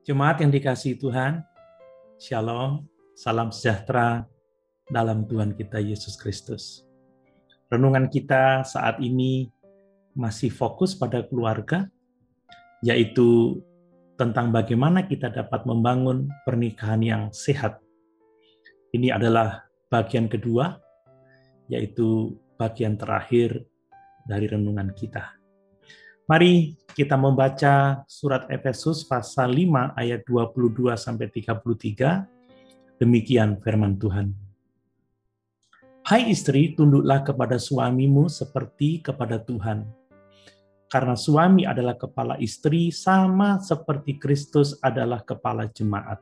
Jemaat yang dikasihi Tuhan, Shalom, salam sejahtera dalam Tuhan kita Yesus Kristus. Renungan kita saat ini masih fokus pada keluarga, yaitu tentang bagaimana kita dapat membangun pernikahan yang sehat. Ini adalah bagian kedua, yaitu bagian terakhir dari renungan kita. Mari kita membaca surat Efesus pasal 5 ayat 22-33. Demikian firman Tuhan. Hai istri, tunduklah kepada suamimu seperti kepada Tuhan. Karena suami adalah kepala istri, sama seperti Kristus adalah kepala jemaat.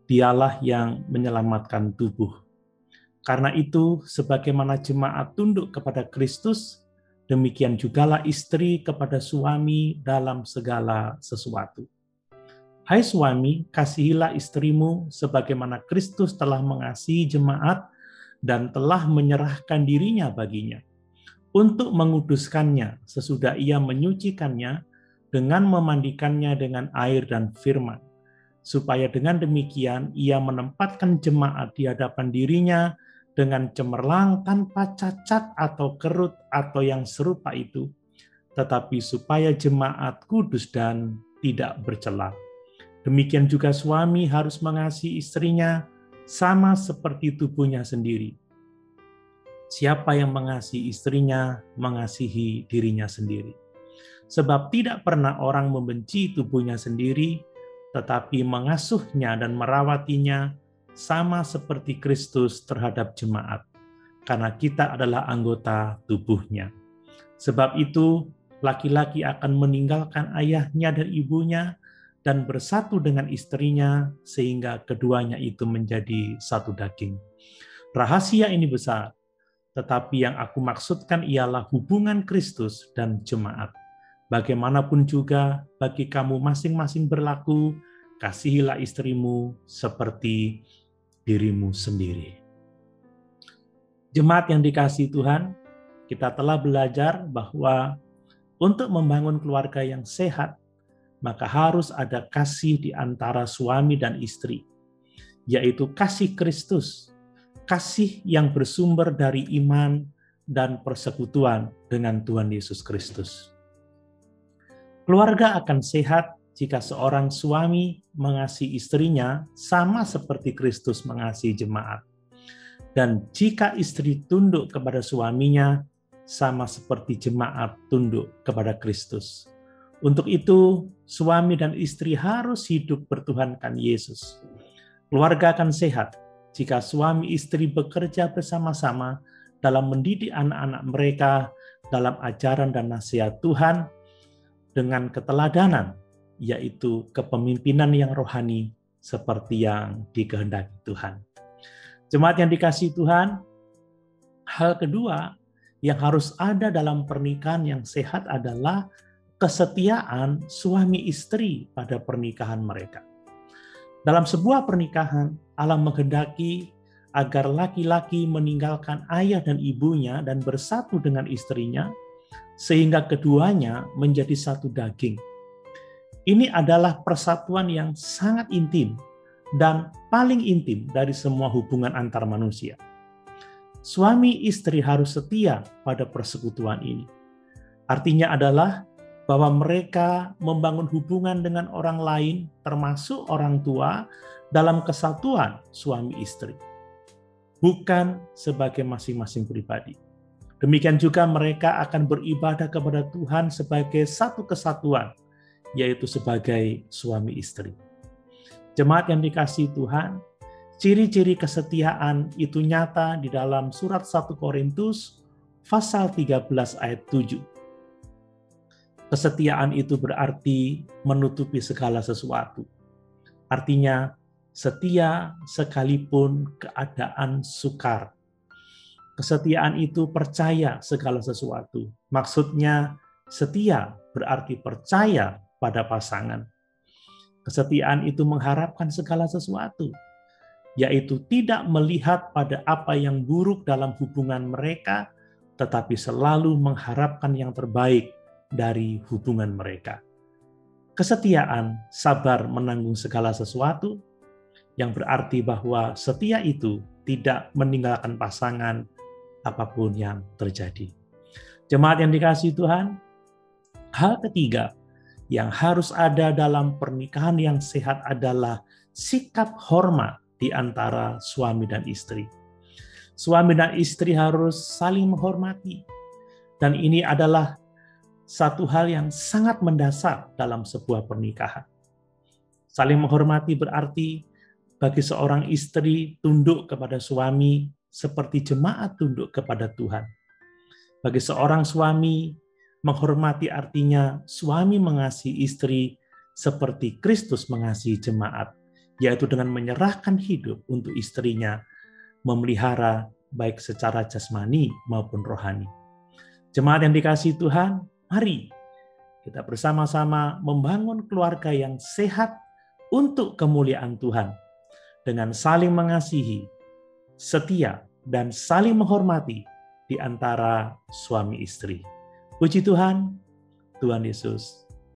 Dialah yang menyelamatkan tubuh. Karena itu, sebagaimana jemaat tunduk kepada Kristus, demikian jugalah istri kepada suami dalam segala sesuatu. Hai suami, kasihilah istrimu sebagaimana Kristus telah mengasihi jemaat dan telah menyerahkan dirinya baginya, untuk menguduskannya sesudah ia menyucikannya dengan memandikannya dengan air dan firman, supaya dengan demikian ia menempatkan jemaat di hadapan dirinya dengan cemerlang tanpa cacat atau kerut atau yang serupa itu, tetapi supaya jemaat kudus dan tidak bercela. Demikian juga suami harus mengasihi istrinya sama seperti tubuhnya sendiri. Siapa yang mengasihi istrinya, mengasihi dirinya sendiri. Sebab tidak pernah orang membenci tubuhnya sendiri, tetapi mengasuhnya dan merawatinya sama seperti Kristus terhadap jemaat, karena kita adalah anggota tubuhnya. Sebab itu, laki-laki akan meninggalkan ayahnya dan ibunya dan bersatu dengan istrinya, sehingga keduanya itu menjadi satu daging. Rahasia ini besar, tetapi yang aku maksudkan ialah hubungan Kristus dan jemaat. Bagaimanapun juga, bagi kamu masing-masing berlaku, kasihilah istrimu seperti dirimu sendiri. Jemaat yang dikasihi Tuhan, kita telah belajar bahwa untuk membangun keluarga yang sehat, maka harus ada kasih di antara suami dan istri, yaitu kasih Kristus, kasih yang bersumber dari iman dan persekutuan dengan Tuhan Yesus Kristus. Keluarga akan sehat jika seorang suami mengasihi istrinya sama seperti Kristus mengasihi jemaat. Dan jika istri tunduk kepada suaminya sama seperti jemaat tunduk kepada Kristus. Untuk itu, suami dan istri harus hidup bertuhankan Yesus. Keluarga akan sehat jika suami istri bekerja bersama-sama dalam mendidik anak-anak mereka dalam ajaran dan nasihat Tuhan dengan keteladanan, yaitu kepemimpinan yang rohani seperti yang dikehendaki Tuhan. Jemaat yang dikasihi Tuhan, hal kedua yang harus ada dalam pernikahan yang sehat adalah kesetiaan suami istri pada pernikahan mereka. Dalam sebuah pernikahan, Allah menghendaki agar laki-laki meninggalkan ayah dan ibunya dan bersatu dengan istrinya, sehingga keduanya menjadi satu daging. Ini adalah persatuan yang sangat intim dan paling intim dari semua hubungan antar manusia. Suami istri harus setia pada persekutuan ini. Artinya adalah bahwa mereka membangun hubungan dengan orang lain, termasuk orang tua, dalam kesatuan suami istri, bukan sebagai masing-masing pribadi. Demikian juga mereka akan beribadah kepada Tuhan sebagai satu kesatuan, yaitu sebagai suami istri. Jemaat yang dikasihi Tuhan, ciri-ciri kesetiaan itu nyata di dalam surat 1 Korintus pasal 13 ayat 7. Kesetiaan itu berarti menutupi segala sesuatu. Artinya, setia sekalipun keadaan sukar. Kesetiaan itu percaya segala sesuatu. Maksudnya, setia berarti percaya pada pasangan. Kesetiaan itu mengharapkan segala sesuatu, yaitu tidak melihat pada apa yang buruk dalam hubungan mereka, tetapi selalu mengharapkan yang terbaik dari hubungan mereka. kesetiaan, sabar menanggung segala sesuatu, yang berarti bahwa setia itu tidak meninggalkan pasangan apapun yang terjadi. Jemaat yang dikasihi Tuhan, hal ketiga yang harus ada dalam pernikahan yang sehat adalah sikap hormat di antara suami dan istri. Suami dan istri harus saling menghormati. Dan ini adalah satu hal yang sangat mendasar dalam sebuah pernikahan. Saling menghormati berarti bagi seorang istri tunduk kepada suami seperti jemaat tunduk kepada Tuhan. Bagi seorang suami, menghormati artinya suami mengasihi istri seperti Kristus mengasihi jemaat, yaitu dengan menyerahkan hidup untuk istrinya, memelihara baik secara jasmani maupun rohani. Jemaat yang dikasihi Tuhan, mari kita bersama-sama membangun keluarga yang sehat untuk kemuliaan Tuhan, dengan saling mengasihi, setia, dan saling menghormati di antara suami istri. Puji Tuhan, Tuhan Yesus